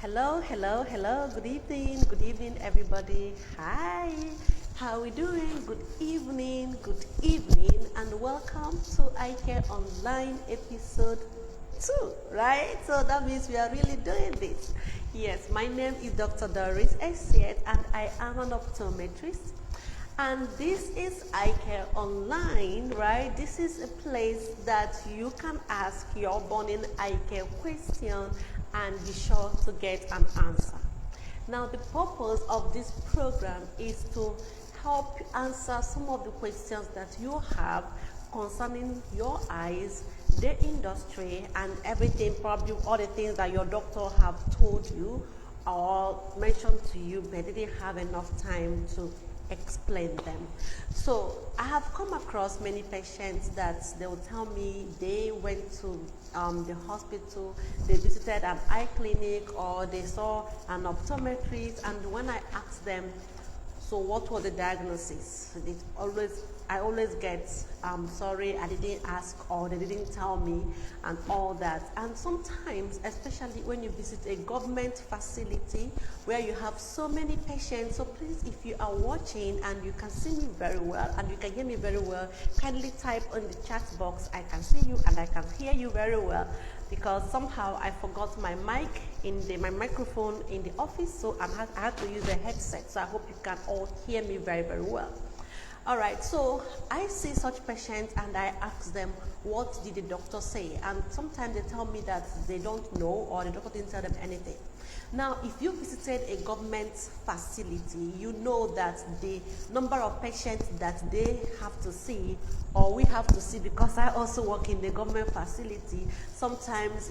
Hello, hello, hello. Good evening, everybody. Hi, how are we doing? Good evening, and welcome to Eyecare Online episode 2, right? So that means we are really doing this. Yes, my name is Dr. Doris-Optometrist, and I am an optometrist. And this is Eyecare Online, right? This is a place that you can ask your burning eye care question and be sure to get an answer. Now, the purpose of this program is to help answer some of the questions that you have concerning your eyes, the industry, and everything, probably all the things that your doctor have told you or mentioned to you, but didn't have enough time to explain them. So I have come across many patients that they will tell me they went to the hospital, they visited an eye clinic, or they saw an optometrist, and when I asked them, so what was the diagnosis? I always get, sorry, I didn't ask, or they didn't tell me, and all that. And sometimes, especially when you visit a government facility where you have so many patients, so please, if you are watching and you can see me very well and you can hear me very well, kindly type on the chat box, I can see you and I can hear you very well, because somehow I forgot my mic my microphone in the office, so I had to use a headset. So I hope you can all hear me very, very well. All right, so I see such patients and I ask them, what did the doctor say? And sometimes they tell me that they don't know, or the doctor didn't tell them anything. Now, if you visited a government facility, you know that the number of patients that they have to see, or we have to see, because I also work in the government facility, sometimes,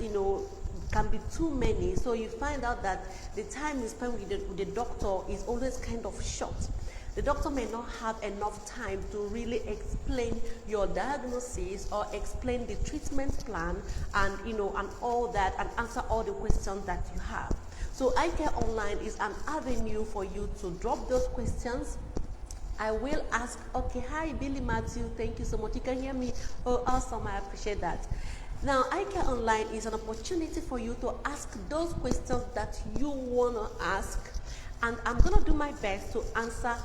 can be too many. So you find out that the time you spend with the doctor is always kind of short. The doctor may not have enough time to really explain your diagnosis or explain the treatment plan and all that, and answer all the questions that you have. So Eyecare Online is an avenue for you to drop those questions. I will ask, okay, hi Billy Matthew, thank you so much. You can hear me? Oh, awesome, I appreciate that. Now, Eyecare Online is an opportunity for you to ask those questions that you want to ask, and I'm going to do my best to answer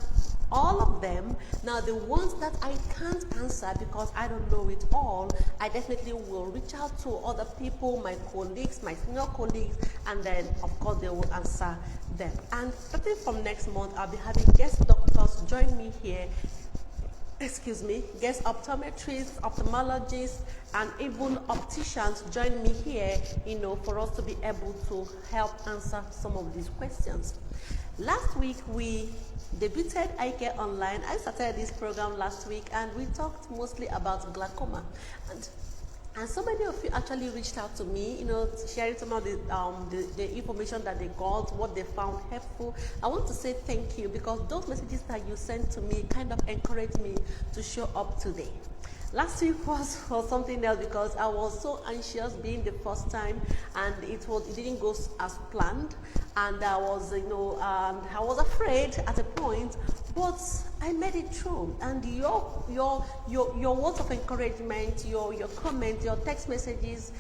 all of them. Now, the ones that I can't answer because I don't know it all, I definitely will reach out to other people, my colleagues, my senior colleagues, and then, of course, they will answer them. And starting from next month, I'll be having guest doctors join me here. Guest optometrists, ophthalmologists, and even opticians join me here, for us to be able to help answer some of these questions. Last week, we debuted Eyecare Online. I started this program last week, and we talked mostly about glaucoma. And so many of you actually reached out to me, sharing some of the information that they got, what they found helpful. I want to say thank you, because those messages that you sent to me kind of encouraged me to show up today. Last week was something else, because I was so anxious being the first time, and it didn't go as planned, and I was I was afraid at a point, but I made it through. And your words of encouragement, your comments, your text messages,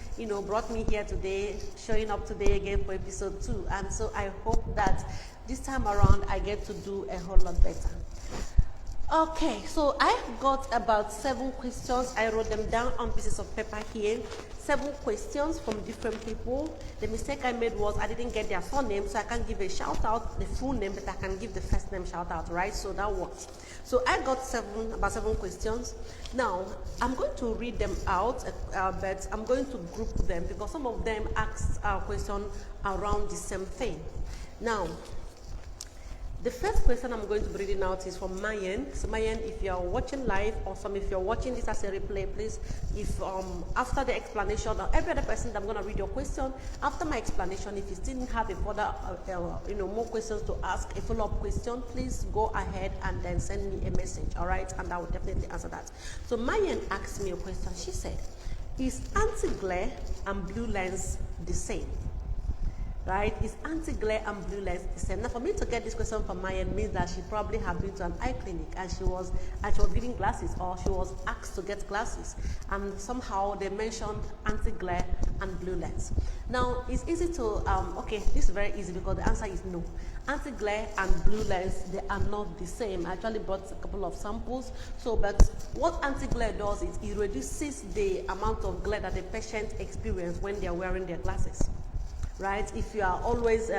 brought me here today, showing up today again for episode 2. And so I hope that this time around I get to do a whole lot better. Okay, so I got about 7 questions. I wrote them down on pieces of paper here. 7 questions from different people. The mistake I made was I didn't get their surname, so I can't give a shout out, the full name, but I can give the first name shout out, right? So that works. So I got about 7 questions. Now, I'm going to read them out, but I'm going to group them, because some of them asked a question around the same thing. Now, the first question I'm going to be reading out is from Mayan. So Mayan, if you're watching live, or if you're watching this as a replay, please, if after the explanation, or every other person that I'm going to read your question, after my explanation, if you still have a further, more questions to ask, a follow-up question, please go ahead and then send me a message, all right? And I will definitely answer that. So Mayan asked me a question. She said, is anti-glare and blue lens the same? Right? Is anti-glare and blue lens the same? Now, for me to get this question from Mayan means that she probably had been to an eye clinic, and she was giving glasses, or she was asked to get glasses, and somehow they mentioned anti-glare and blue lens. Now, it's easy to, okay, this is very easy because the answer is no. Anti-glare and blue lens, they are not the same. I actually brought a couple of samples. So, but what anti-glare does is it reduces the amount of glare that the patient experiences when they are wearing their glasses. Right? If you're always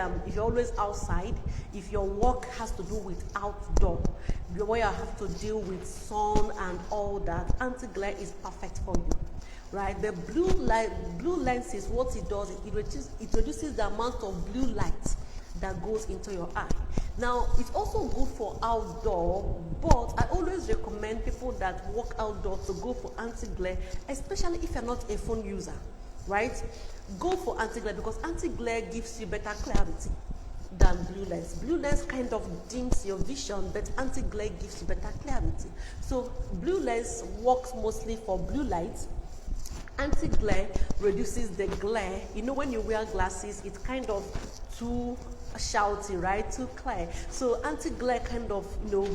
outside, if your work has to do with outdoor, where you have to deal with sun and all that, anti-glare is perfect for you. Right? The blue lenses, what it does is it reduces the amount of blue light that goes into your eye. Now, it's also good for outdoor, but I always recommend people that work outdoor to go for anti-glare, especially if you're not a phone user. Right? Go for anti-glare because anti-glare gives you better clarity than blue lens. Blue lens kind of dims your vision, but anti-glare gives you better clarity. So blue lens works mostly for blue light. Anti-glare reduces the glare. You know, when you wear glasses, it's kind of too shouty, right? Too clear. So anti-glare kind of,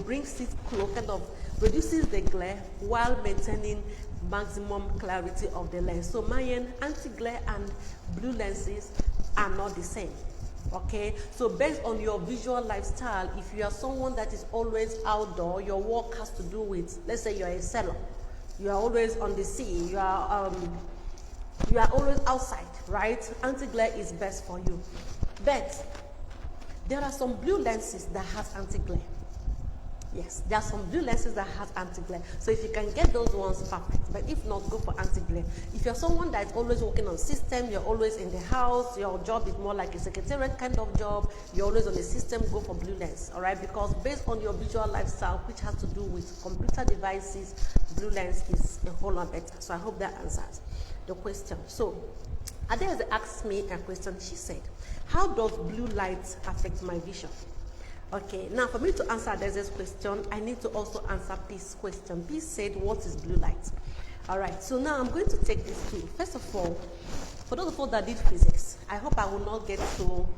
brings it close, kind of reduces the glare while maintaining maximum clarity of the lens. So my anti-glare and blue lenses are not the same. Okay, so based on your visual lifestyle, if you are someone that is always outdoor, your work has to do with, let's say you're a seller, you are always on the sea, you are always outside, right? Anti-glare is best for you. But there are some blue lenses that has anti-glare. Yes, there are some blue lenses that has anti-glare. So if you can get those ones, perfect. But if not, go for anti-glare. If you're someone that is always working on system, you're always in the house, your job is more like a secretariat kind of job, you're always on the system, go for blue lens, all right? Because based on your visual lifestyle, which has to do with computer devices, blue lens is a whole lot better. So I hope that answers the question. So Adele asked me a question. She said, how does blue light affect my vision? Okay, now for me to answer this question, I need to also answer Peace's question. Peace said, what is blue light? All right, so now I'm going to take this through. First of all, for those of us that did physics, I hope I will not get so...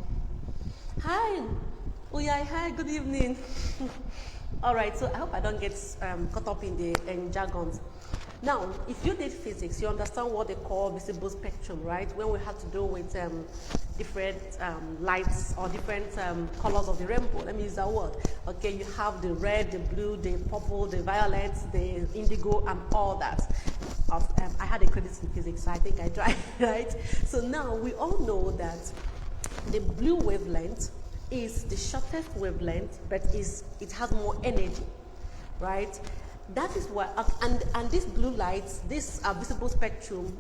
Hi, hi, good evening. All right, so I hope I don't get caught up in the jargons. Now, if you did physics, you understand what they call visible spectrum, right? When we have to do with different lights or different colors of the rainbow. Let me use that word. Okay, you have the red, the blue, the purple, the violet, the indigo, and all that. I had a credit in physics, so I think I tried, right? So now we all know that the blue wavelength is the shortest wavelength, but it has more energy, right? That is why, and this blue light, this visible spectrum,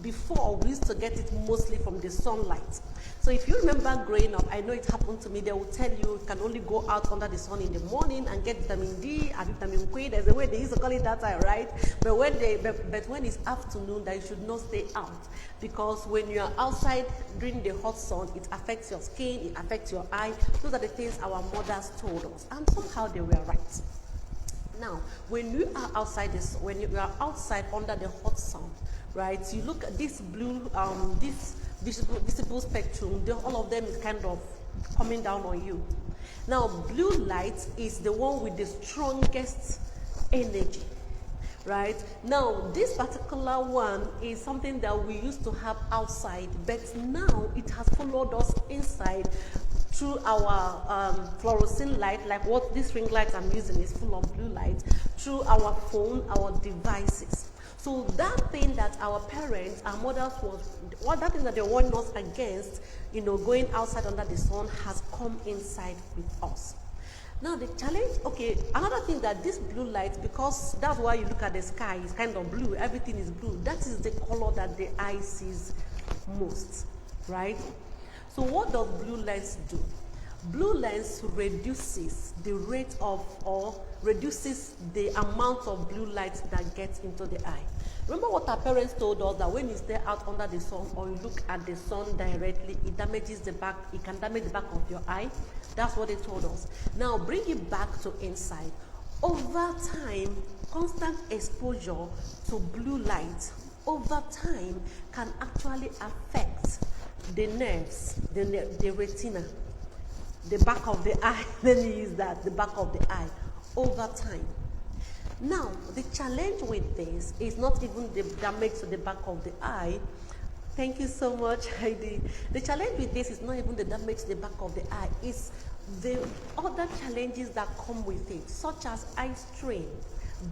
before we used to get it mostly from the sunlight. So if you remember growing up, I know it happened to me, they will tell you can only go out under the sun in the morning and get vitamin D and vitamin K. There's a way they used to call it that time, right? But when it's afternoon, that you should not stay out, because when you are outside during the hot sun, it affects your skin, it affects your eye. Those are the things our mothers told us, and somehow they were right. Now, when you are outside when you are outside under the hot sun, right? You look at this blue, this visible spectrum. All of them is kind of coming down on you. Now, blue light is the one with the strongest energy, right? Now, this particular one is something that we used to have outside, but now it has followed us inside through our fluorescent light, like what this ring light I'm using is full of blue light, through our phone, our devices. So that thing that our parents, our mothers that thing that they warned us against, going outside under the sun, has come inside with us. Now the challenge, okay, another thing that this blue light, because that's why you look at the sky, it's kind of blue, everything is blue. That is the color that the eye sees most, right? So what does blue lens do? Blue lens reduces the rate of, or reduces the amount of blue light that gets into the eye. Remember what our parents told us, that when you stay out under the sun or you look at the sun directly, it damages the back, it can damage the back of your eye. That's what they told us. Now bring it back to inside. Over time, constant exposure to blue light over time can actually affect the nerves, the retina, the back of the eye. Let me use that, the back of the eye, over time. Now, the challenge with this is not even the damage to the back of the eye, Thank you so much, Heidi. The challenge with this is not even the damage to the back of the eye, it's the other challenges that come with it, such as eye strain,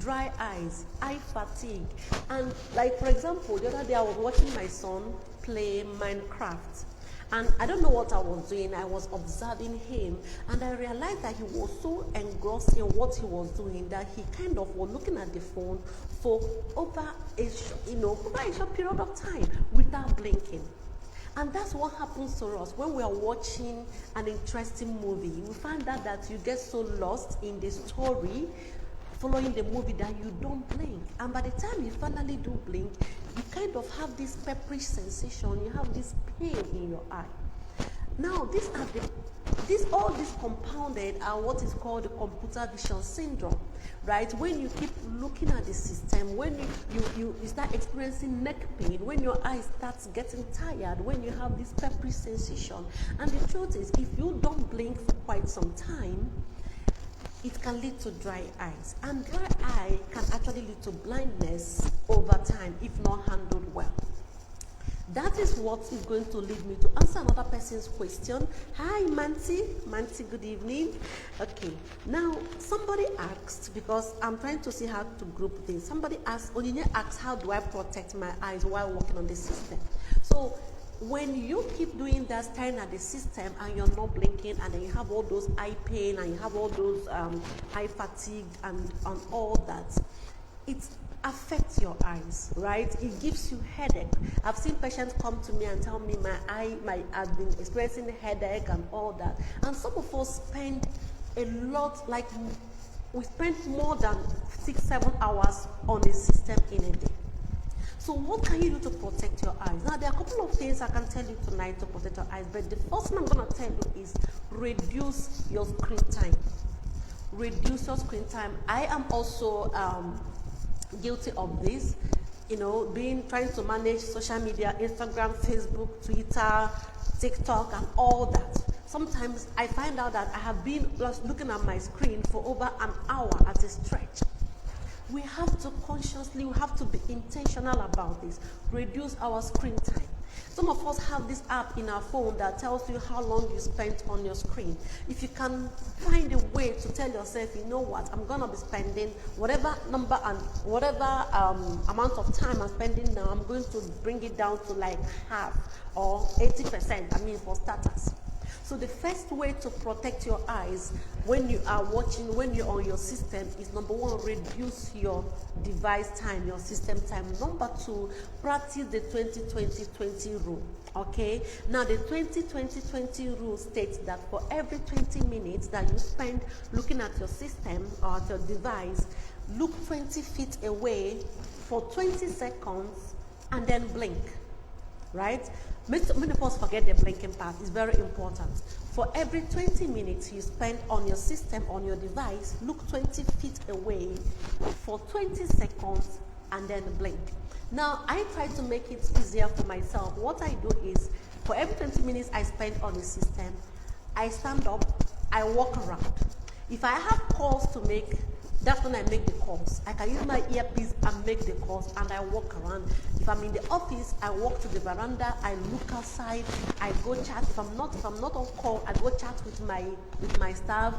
dry eyes, eye fatigue. And like for example, the other day I was watching my son play Minecraft. And I don't know what I was doing. I was observing him, and I realized that he was so engrossed in what he was doing that he kind of was looking at the phone for over a short period of time without blinking. And that's what happens to us when we are watching an interesting movie. We find out that you get so lost in the story following the movie that you don't blink. And by the time you finally do blink, you kind of have this pepperish sensation, you have this pain in your eye. Now, all this compounded are what is called the computer vision syndrome, right? When you keep looking at the system, when you start experiencing neck pain, when your eye starts getting tired, when you have this pepperish sensation. And the truth is, if you don't blink for quite some time, it can lead to dry eyes. And dry eye can actually lead to blindness over time if not handled well. That is what is going to lead me to answer another person's question. Hi, Manti. Manti, good evening. Okay, now somebody asked, because I'm trying to see how to group this. Somebody asked, Onyinye asked, how do I protect my eyes while working on the system? So when you keep doing that, staring at the system and you're not blinking, and then you have all those eye pain and you have all those eye fatigue and all that, it affects your eyes, right? It gives you headache. I've seen patients come to me and tell me I've been experiencing headache and all that. And some of us spend a lot, like we spend more than 6-7 hours on the system in a day. So what can you do to protect your eyes? Now, there are a couple of things I can tell you tonight to protect your eyes, but the first thing I'm going to tell you is reduce your screen time. Reduce your screen time. I am also guilty of this, trying to manage social media, Instagram, Facebook, Twitter, TikTok, and all that. Sometimes I find out that I have been looking at my screen for over an hour at a stretch. We have to be intentional about this. Reduce our screen time. Some of us have this app in our phone that tells you how long you spent on your screen. If you can find a way to tell yourself, you know what, I'm going to be spending whatever number and whatever amount of time I'm spending now, I'm going to bring it down to like half or 80%, for starters. So the first way to protect your eyes when you are watching, when you're on your system, is number one, reduce your device time, your system time. Number two, practice the 20-20-20 rule. Okay? Now the 20-20-20 rule states that for every 20 minutes that you spend looking at your system or at your device, look 20 feet away for 20 seconds and then blink. Right? Many of us forget the blinking part. It's very important. For every 20 minutes you spend on your system, on your device, look 20 feet away for 20 seconds and then blink. Now, I try to make it easier for myself. What I do is, for every 20 minutes I spend on the system, I stand up, I walk around. If I have calls to make, that's when I make the calls. I can use my earpiece and make the calls, and I walk around. If I'm in the office, I walk to the veranda, I look outside, I go chat. If I'm not on call, I go chat with my staff,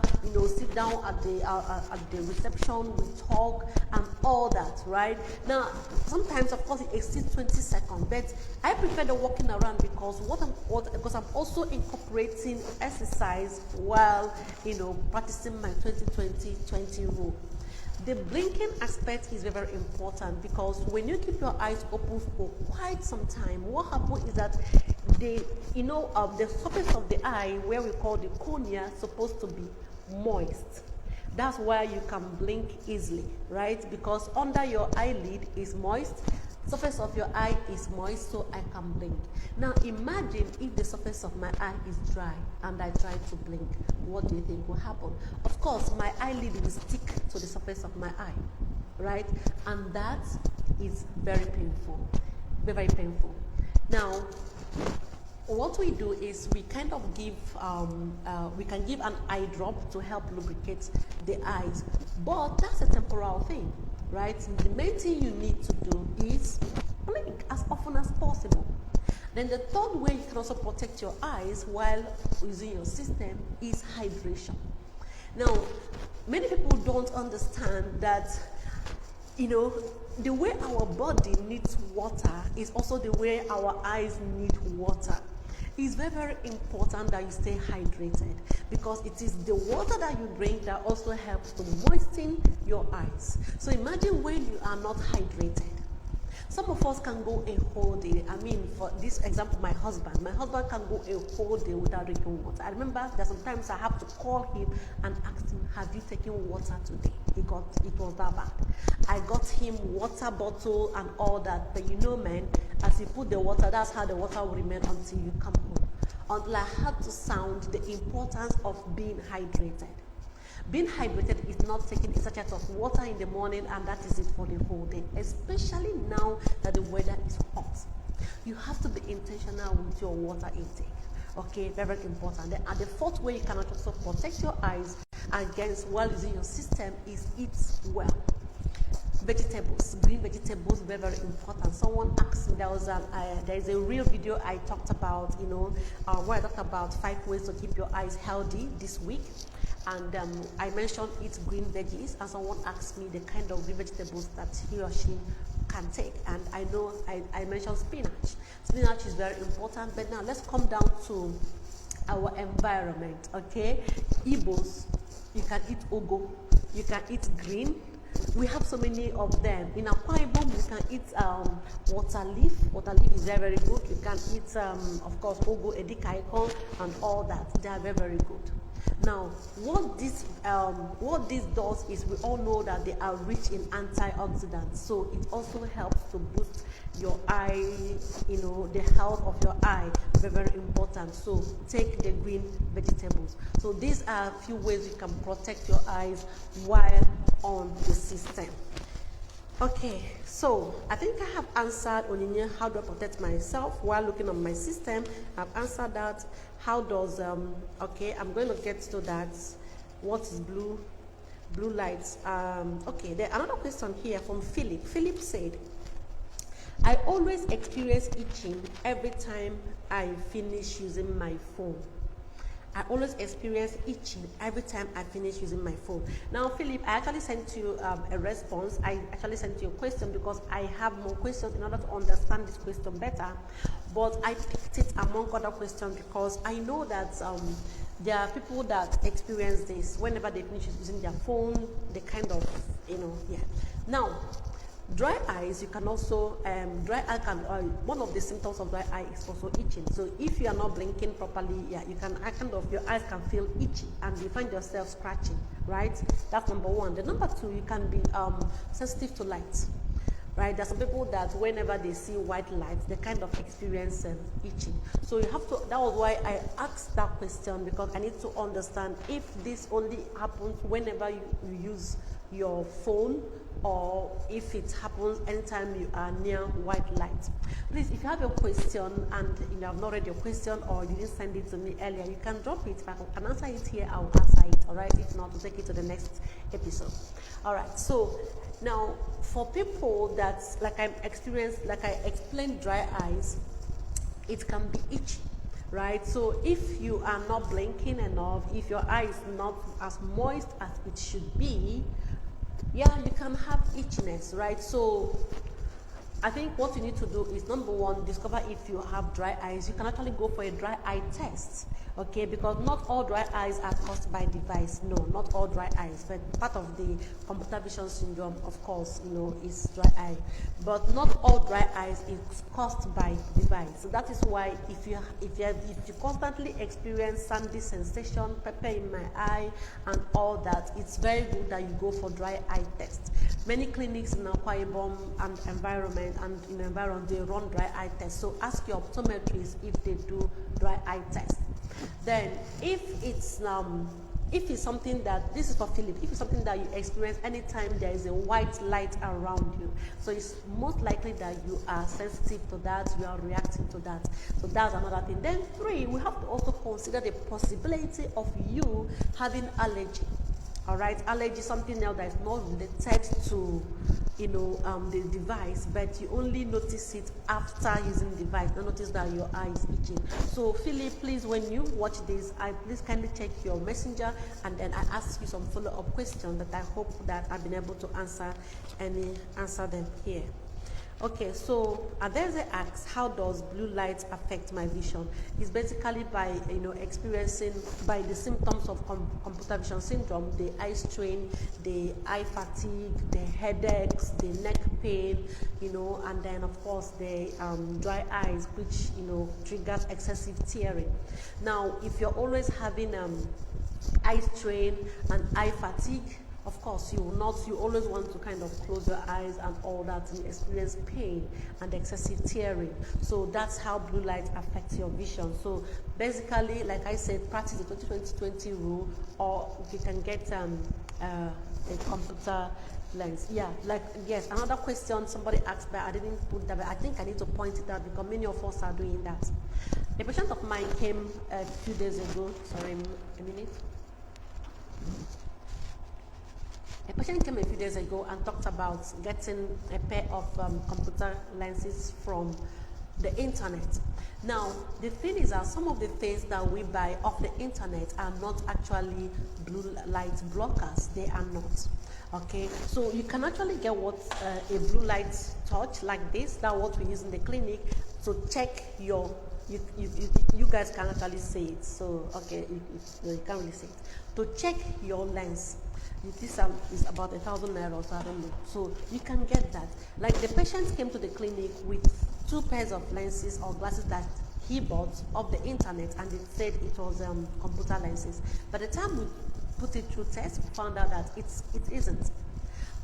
sit down at the reception, we talk and all that, right? Now, sometimes of course it exceeds 20 seconds, but I prefer the walking around because because I'm also incorporating exercise while practicing my 20-20-20 rule. The blinking aspect is very important because when you keep your eyes open for quite some time, what happens is that the surface of the eye, where we call the cornea, is supposed to be moist. That's why you can blink easily, right? Because under your eyelid is moist, surface of your eye is moist, so I can blink. Now imagine if the surface of my eye is dry and I try to blink. What do you think will happen? Of course, my eyelid will stick to the surface of my eye, right? And that is very painful, very painful. Now, what we do is we kind of give, we can give an eye drop to help lubricate the eyes, but that's a temporal thing, right? The main thing you need to do is blink as often as possible. Then the third way you can also protect your eyes while using your system is hydration. Now, many people don't understand that, the way our body needs water is also the way our eyes need water. It's very, very important that you stay hydrated, because it is the water that you drink that also helps to moisten your eyes. So imagine when you are not hydrated. Some of us can go a whole day. I mean, for this example, my husband can go a whole day without drinking water. I remember that sometimes I have to call him and ask him, have you taken water today? It was that bad. I got him water bottle and all that, but man, as you put the water, that's how the water will remain until you come home. Until I had to sound the importance of being hydrated. Being hydrated is not taking a sachet of water in the morning and that is it for the whole day, especially now that the weather is hot. You have to be intentional with your water intake. Okay, very, very important. And the fourth way you can also protect your eyes against while using your system is eat well. Vegetables, green vegetables, very, very important. Someone asked me, there is a real video I talked about, where I talked about 5 ways to keep your eyes healthy this week. And I mentioned eat green veggies, and someone asked me the kind of green vegetables that he or she can take. And I know I mentioned spinach. Spinach is very important, but now let's come down to our environment, okay? Igbos, you can eat ugu, you can eat green. We have so many of them. In Akwa Ibom, you can eat water leaf. Water leaf is very, very good. You can eat, of course, ugu, edikaikon, and all that. They are very, very good. Now, what this does is we all know that they are rich in antioxidants, so it also helps to boost your eye, the health of your eye. Very, very important. So take the green vegetables. So these are a few ways you can protect your eyes while on the system. Okay, so I think I have answered Onyinye, how do I protect myself while looking on my system? I've answered that. How does, okay, I'm going to get to that. What is blue lights? Okay, there's another question here from Philip. Philip said, I always experience itching every time I finish using my phone. I always experience itching every time I finish using my phone. Now, Philip, I actually sent you a response. I actually sent you a question because I have more questions in order to understand this question better. But I picked it among other questions because I know that there are people that experience this whenever they finish using their phone. They kind of, yeah. Now, dry eyes, you can also, one of the symptoms of dry eye is also itching. So if you are not blinking properly, yeah, you can, your eyes can feel itchy and you find yourself scratching, right? That's number one. The number two, you can be sensitive to light, right? There's some people that whenever they see white light, they kind of experience itching. So you have to, that was why I asked that question, because I need to understand if this only happens whenever you use your phone, or if it happens anytime you are near white light. Please, if you have a question and you have not read your question or you didn't send it to me earlier, you can drop it. If I can answer it here, I will answer it, all right? If not, we'll take it to the next episode. All right, so now for people that, like I explained dry eyes, it can be itchy, right? So if you are not blinking enough, if your eye is not as moist as it should be, yeah, you can have itchiness, right? So I think what you need to do is, number one, discover if you have dry eyes. You can actually go for a dry eye test, okay? Because not all dry eyes are caused by device. No, not all dry eyes, but part of the computer vision syndrome, of course, is dry eye. But not all dry eyes is caused by device. So that is why if you constantly experience sandy sensation, pepper in my eye, and all that, it's very good that you go for dry eye test. Many clinics in Akwa Ibom and environment they run dry eye tests. So ask your optometrist if they do dry eye tests. Then if it's something that, this is for Philip, if it's something that you experience anytime there is a white light around you, so it's most likely that you are sensitive to that, you are reacting to that. So that's another thing. Then 3, we have to also consider the possibility of you having allergy. All right, allergy is something else that is not related to the device, but you only notice it after using the device. Don't notice that your eye is itching. So Philip, please, when you watch this, please kindly check your messenger, and then I ask you some follow-up questions that I hope that I've been able to answer them here. Okay, so Adeze asks, how does blue light affect my vision? It's basically by experiencing by the symptoms of computer vision syndrome, the eye strain, the eye fatigue, the headaches, the neck pain, and then of course the dry eyes, which triggers excessive tearing. Now, if you're always having eye strain and eye fatigue, of course, you always want to kind of close your eyes and all that and experience pain and excessive tearing. So that's how blue light affects your vision. So basically, like I said, practice the 20-20-20 rule, or you can get a computer lens. Yeah, yes, another question somebody asked, but I didn't put that, but I think I need to point it out because many of us are doing that. A patient of mine came a few days ago, sorry, a minute. A patient came a few days ago and talked about getting a pair of computer lenses from the internet. Now, the thing is that some of the things that we buy off the internet are not actually blue light blockers. They are not. Okay, so you can actually get what a blue light torch like this, that's what we use in the clinic to check your. You guys can actually see it. So okay, you can't really see it. To check your lens. This is about 1,000 naira, so I don't know. So you can get that. Like the patient came to the clinic with 2 pairs of lenses or glasses that he bought off the internet, and it said it was computer lenses. By the time we put it through test, we found out that it isn't.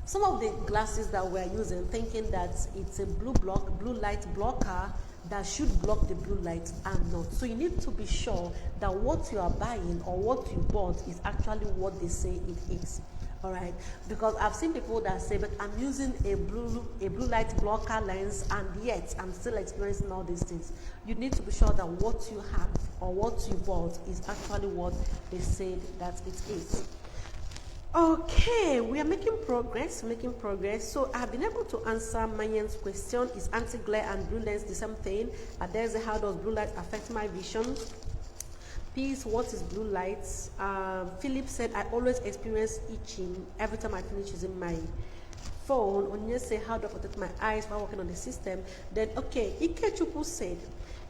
Some of the glasses that we're using, thinking that it's a blue light blocker that should block the blue light, are not. So you need to be sure that what you are buying or what you bought is actually what they say it is. All right, because I've seen people that say, but I'm using a blue light blocker lens, and yet I'm still experiencing all these things. You need to be sure that what you have or what you bought is actually what they said that it is. Okay, we are making progress. So I've been able to answer Mayan's question. Is anti-glare and blue lens the same thing? There's how does blue light affect my vision? Peace, what is blue light? Philip said, I always experience itching every time I finish using my phone. Onye say, how do I protect my eyes while working on the system? Then, okay, Ikechupu said,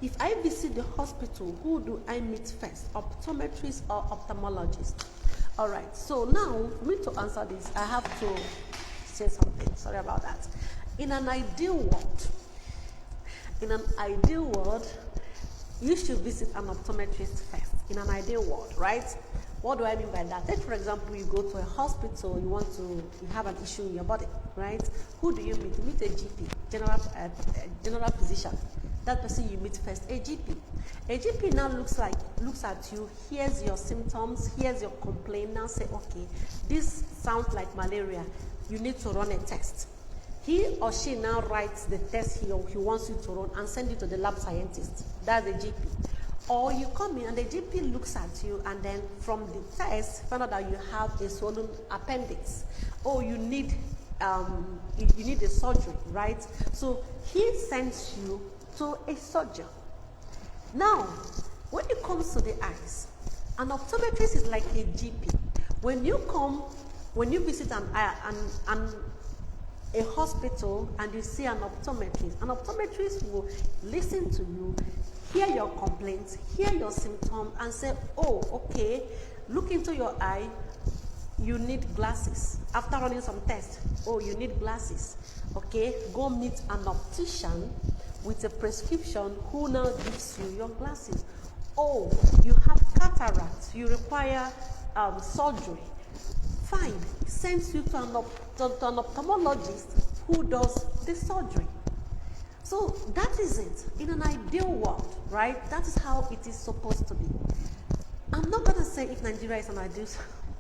if I visit the hospital, who do I meet first, optometrist or ophthalmologist? All right, so now for me to answer this, I have to say something. Sorry about that. In an ideal world, you should visit an optometrist first. In an ideal world, right? What do I mean by that? Take, for example, you go to a hospital, you have an issue in your body, right? Who do you meet? You meet a GP, general physician. That person you meet first, a GP. A GP now looks at you, hears your symptoms, hears your complaint, now say, okay, this sounds like malaria. You need to run a test. He or she now writes the test he wants you to run and send it to the lab scientist. That's the GP. Or you come in and the GP looks at you, and then from the test, find out that you have a swollen appendix. Oh, you need a surgery, right? So he sends you to a surgeon. Now, when it comes to the eyes, an optometrist is like a GP. When you visit a hospital and you see an optometrist will listen to you, hear your complaints, hear your symptoms, and say, oh, okay, look into your eye, you need glasses. After running some tests, oh, you need glasses. Okay, go meet an optician with a prescription who now gives you your glasses. Oh, you have cataracts, you require surgery. Fine, sends you to an ophthalmologist who does the surgery. So that is it. In an ideal world, right? That is how it is supposed to be. I'm not going to say if Nigeria is an ideal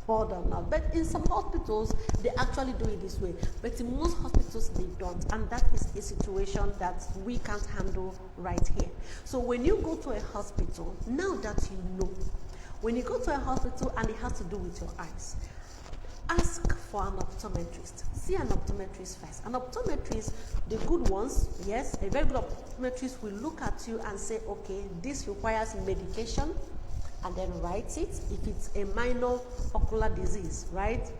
world or not, but in some hospitals, they actually do it this way. But in most hospitals, they don't. And that is a situation that we can't handle right here. So when you go to a hospital, now that you know, when you go to a hospital and it has to do with your eyes, ask for an optometrist. See an optometrist first. An optometrist, the good ones, yes, a very good optometrist will look at you and say, okay, this requires medication, and then write it if it's a minor ocular disease, right?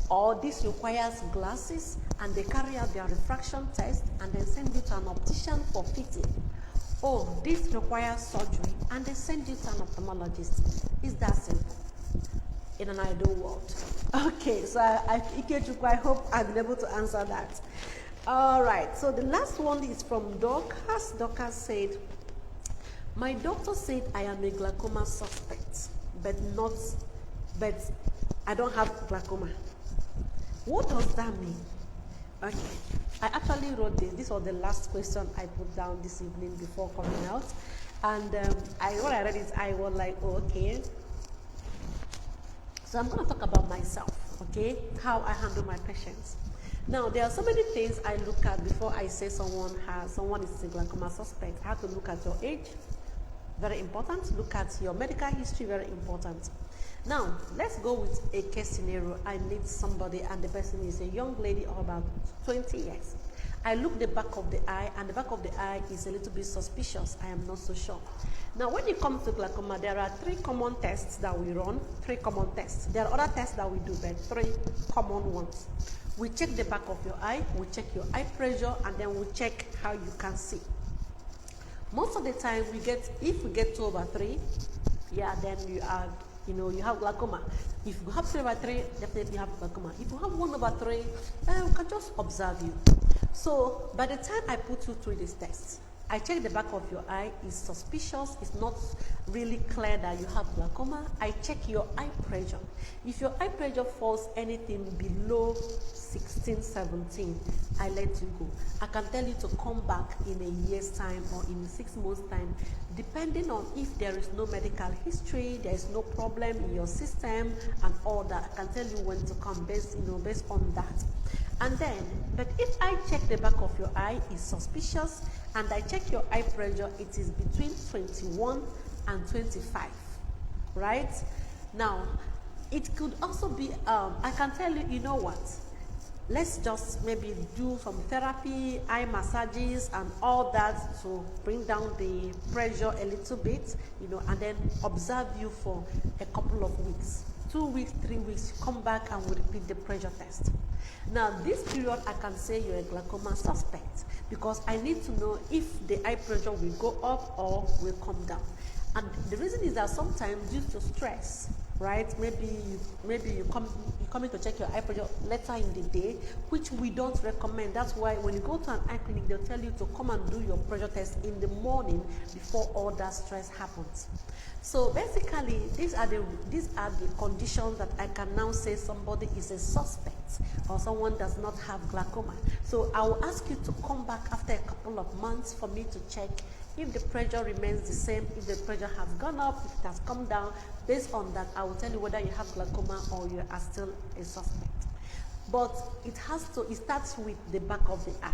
Or this requires glasses, and they carry out their refraction test and then send you to an optician for fitting. Oh, this requires surgery, and they send you to an ophthalmologist. It's that simple in an ideal world. Okay, so I hope I've been able to answer that. All right, so the last one is from Dorcas. Dorcas said, my doctor said I am a glaucoma suspect, but I don't have glaucoma. What does that mean? Okay, I actually wrote this. This was the last question I put down this evening before coming out. And when I read it, I was like, oh, okay. So I'm going to talk about myself, okay, how I handle my patients. Now, there are so many things I look at before I say someone is a glaucoma suspect. I have to look at your age, very important. Look at your medical history, very important. Now, let's go with a case scenario. I meet somebody and the person is a young lady of about 20 years. I look the back of the eye, and the back of the eye is a little bit suspicious. I am not so sure. Now, when it comes to glaucoma, there are 3 common tests that we run. 3 common tests. There are other tests that we do, but 3 common ones. We check the back of your eye, we check your eye pressure, and then we check how you can see. Most of the time, if we get 2/3, yeah, then you have glaucoma. If you have 3/3, definitely you have glaucoma. If you have 1/3, we can just observe you. So by the time I put you through this test, I check the back of your eye, it's suspicious, it's not really clear that you have glaucoma. I check your eye pressure. If your eye pressure falls anything below 16, 17, I let you go. I can tell you to come back in a year's time or in 6 months' time, depending on if there is no medical history, there is no problem in your system and all that. I can tell you when to come based on that. And then, but if I check the back of your eye, it's suspicious, and I check your eye pressure, it is between 21 and 25, right? Now, it could also be, I can tell you, you know what? Let's just maybe do some therapy, eye massages and all that to bring down the pressure a little bit, and then observe you for a couple of weeks. 2 weeks, 3 weeks, you come back and we repeat the pressure test. Now, this period, I can say you're a glaucoma suspect because I need to know if the eye pressure will go up or will come down. And the reason is that sometimes due to stress, right? Maybe you come in to check your eye pressure later in the day, which we don't recommend. That's why when you go to an eye clinic, they'll tell you to come and do your pressure test in the morning before all that stress happens. So basically, these are the conditions that I can now say somebody is a suspect or someone does not have glaucoma. So I will ask you to come back after a couple of months for me to check if the pressure remains the same, if the pressure has gone up, if it has come down. Based on that, I will tell you whether you have glaucoma or you are still a suspect. But it starts with the back of the eye.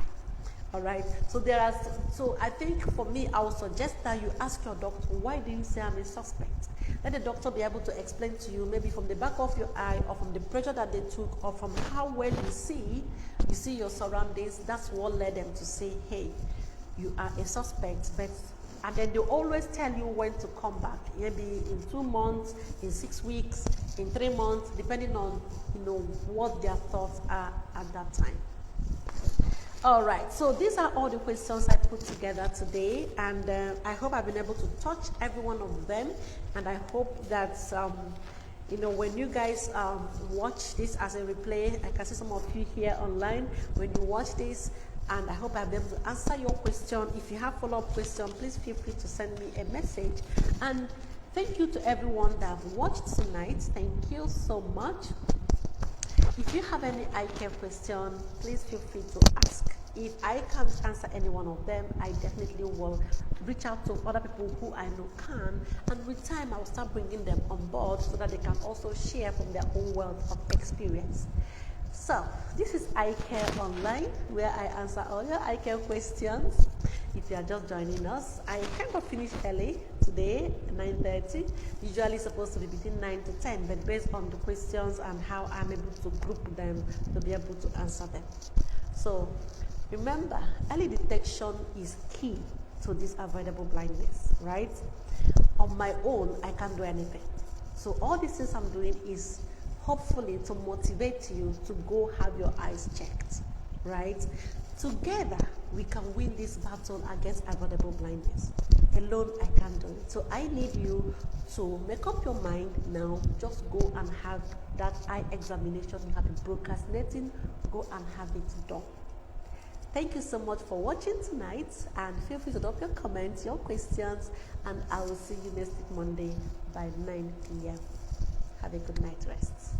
All right. So I think for me, I would suggest that you ask your doctor, why do you say I'm a suspect? Let the doctor be able to explain to you, maybe from the back of your eye or from the pressure that they took or from how well you see your surroundings. That's what led them to say, hey, you are a suspect. And then they always tell you when to come back, maybe in 2 months, in 6 weeks, in 3 months, depending on what their thoughts are at that time. All right, so these are all the questions I put together today, and I hope I've been able to touch every one of them, and I hope that when you guys watch this as a replay, I can see some of you here online, when you watch this, and I hope I've been able to answer your question. If you have follow-up questions, please feel free to send me a message. And thank you to everyone that have watched tonight. Thank you so much. If you have any eye care question, please feel free to ask. If I can't answer any one of them, I definitely will reach out to other people who I know can, and with time I will start bringing them on board so that they can also share from their own wealth of experience. So, this is Eyecare Online, where I answer all your eye care questions. If you are just joining us, I kind of finished early today, 9:30. Usually supposed to be between 9 to 10, but based on the questions and how I'm able to group them to be able to answer them. So remember, early detection is key to this avoidable blindness, right? On my own, I can't do anything. So all these things I'm doing is hopefully to motivate you to go have your eyes checked, right? Together, we can win this battle against avoidable blindness. Alone, I can't do it. So I need you to make up your mind now. Just go and have that eye examination. You have been procrastinating. Go and have it done. Thank you so much for watching tonight, and feel free to drop your comments, your questions, and I will see you next week Monday by 9 p.m. Have a good night rest.